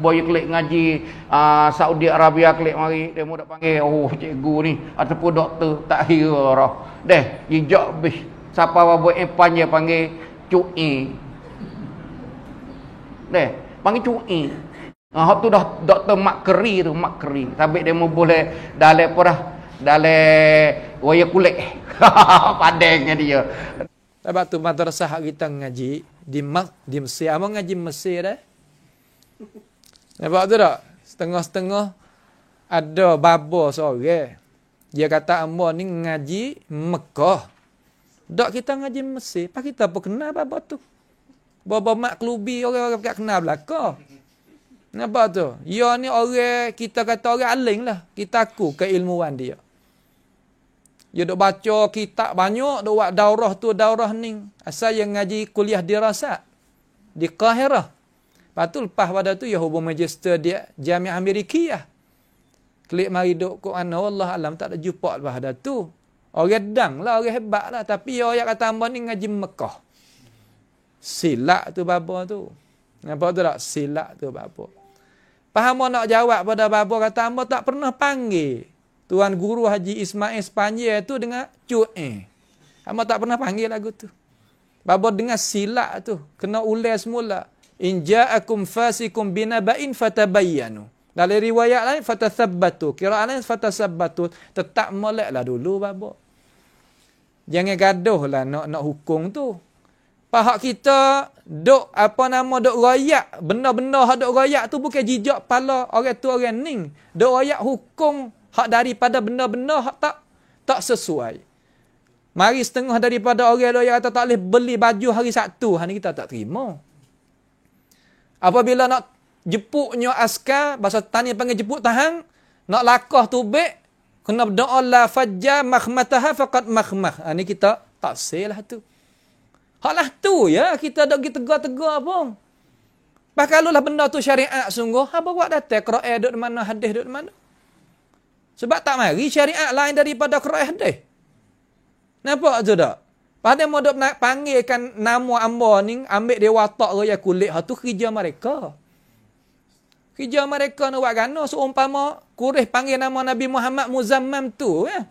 boy klik ngaji Saudi Arabia klik mari demo dak panggil cikgu ni ataupun doktor tak kira dah. Deh, jejak bis siapa buat epan dia panggil cu'i. Deh, panggil cu'i. Hak tu dah doktor Makri tu, Makri. Tapi demo boleh dalam apa dah? Dalam waya kulit. Padangnya dia. Sebab tu madrasah kita ngaji di Mesir. Abang ngaji Mesir dah. Nampak tu tak? Setengah-setengah ada babo seorang. Dia kata ambo ni ngaji Mekah. Dak kita ngaji Mesir. Pak kita pun kenal babo tu. Babo mak klubi orang-orang tak kenal belaka. Nampak tu? Ya ni orang kita kata orang aling lah. Kita aku keilmuan dia. Dia duk baca kitab banyak, duk buat daurah tu daurah ni. Asal yang ngaji kuliah dirasat di Kahirah. Lepas tu lepas pada tu, ya hubung magister dia Jamiah Amerikiyah. Klik mari duk Quran, Allah alam tak ada jumpa lepas pada tu. Orang dang lah, orang hebat lah. Tapi ya ayat kata hamba ni ngaji Mekah. Silap tu bapa tu. Nampak tu tak? Silap tu bapa. Faham nak jawab pada bapa kata hamba tak pernah panggil Tuan Guru Haji Ismail Sepanjir tu dengan cu'e. Hamba tak pernah panggil lagu tu. Bapa dengar silap tu. Kena ulas semula. In ja'akum fasikum binaba'in fatabayyanu. Dalam riwayat lain fatathabbatu. Qira'ah lain fatasabbatu. Tetap moleklah dulu bapa. Jangan gaduhlah nak hukum tu. Pahak kita duk duk royak. Benda-benda hak duk royak tu bukan jijak pala orang tu orang ni. Duk royak hukum hak daripada benda-benda hak tak sesuai. Mari setengah daripada orang yang kata tak boleh beli baju hari Sabtu. Hari kita tak terima. Apabila nak jepuknya askar, bahasa tani panggil jepuk tahan, nak lakah tubik, kena berdoa la fajja makhmataha faqad makhmah. Ini kita tak selah tu. Haklah tu ya, kita dok pergi tegar-tegar pun. Bah kalulah benda tu syariat sungguh, apa buat datang Quran duk mana, hadis duk mana? Sebab tak mari syariat lain daripada Quran hadis. Nampak tu tak? Pada mau dok nak panggilkan nama amba ni, ambil dia watak raya kulit, ha tu kerja mereka. Kerja mereka nak buat gana seumpama Quraisy panggil nama Nabi Muhammad Muzammam tu ya.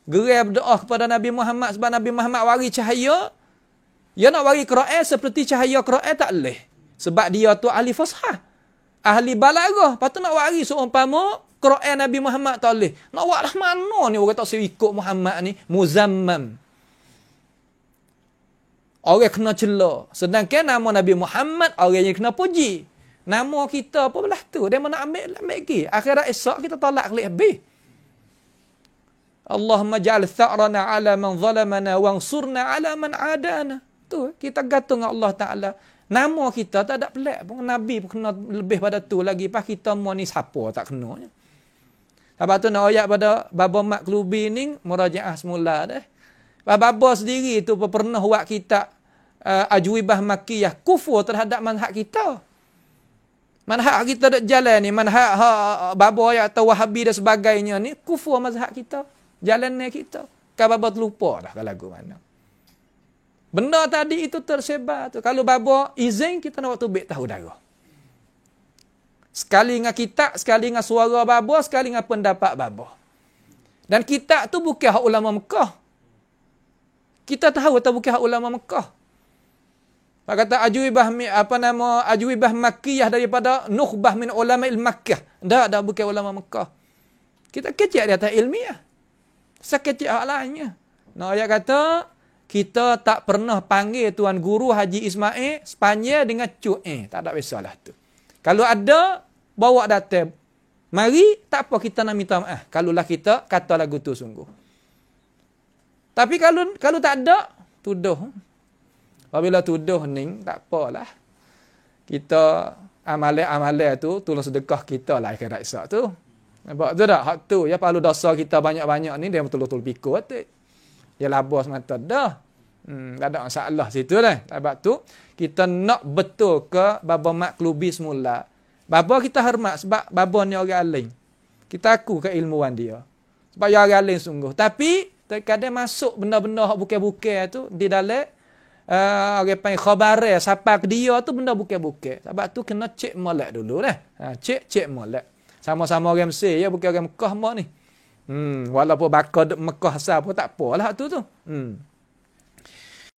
Gerai berdoa kepada Nabi Muhammad sebab Nabi Muhammad wari cahaya. Dia nak wari Quran seperti cahaya Quran tak boleh. Sebab dia tu ahli fasahah. Ahli balaghah. Lepas tu nak wari seumpama Quran Nabi Muhammad tak boleh. Nak buat lah mana ni orang tak boleh ikut Muhammad ni. Muzammam. Orang kena cela. Sedangkan nama Nabi Muhammad, orang yang kena puji. Nama kita apa belah tu. Dia mana ambil lagi. Akhirat esok kita tolak klik habis. Allahumma ja'al tha'rana ala man zalamana wansurna ala man adana. Tu kita gantung Allah Ta'ala. Nama kita tak ada pelik pun. Nabi pun kena lebih pada tu lagi. Pas kita mau ni siapa tak kena. Lepas tu nak ayat pada Baba Mak Klubi ni, murajaah semula dah. Baba sendiri tu pernah buat kitab Ajwibah Makkiyah kufur terhadap manhaj kita. Manhaj kita dak jalan ni, manhaj Baba ayat atau Wahabi dan sebagainya ni, kufur mazhab kita. Jalan ni kita. Kan Baba terlupa dah kalau lagu mana. Benda tadi itu tersebar tu. Kalau Baba izin, kita nak waktu baik tahu darah. Sekali dengan kitab, sekali dengan suara Baba, sekali dengan pendapat Baba. Dan kitab tu bukan hak ulama Mekah. Kita tahu atau bukan hak ulama Mekah. Pak kata Ajwibah Makkiyah daripada nukhbah min ulama Makkah. Dah bukan ulama Mekah. Kita kecil di atas ilmiah. Sekecil hak lainnya. Nah, ayat kata kita tak pernah panggil Tuan Guru Haji Ismail Sepanjir dengan cu'e. Tak ada biasalah tu. Kalau ada, bawa datang. Mari, tak apa kita nak minta maaf. Kalaulah kita kata lagu tu sungguh. Tapi kalau tak ada, tuduh. Apabila tuduh ni, tak apalah. Kita amalan-amalan tu, tolong sedekah kita lah akhirat esok tu. Nampak tu tak? Hak tu. Ya, kalau dosa kita banyak-banyak ni, dia betul-betul pikir tu. Ya labas mata dah. Tak ada masalah situ dah. Sebab tu kita nak betul ke Baba Mak Klubi semula. Baba kita hormat sebab Baba ni orang alim. Kita aku keilmuan dia. Sebab dia orang alim sungguh. Tapi terkadang masuk benda-benda hak bukan-bukan tu di dalam orang panggil khabare siapa ke dia tu benda bukan-bukan. Sebab tu kena cek molek dulu dah. Cek molek. Sama-sama orang Mesir ya, bukan orang Mekah mak ni. Walaupun bakar Mekah asal pun tak apalah tu.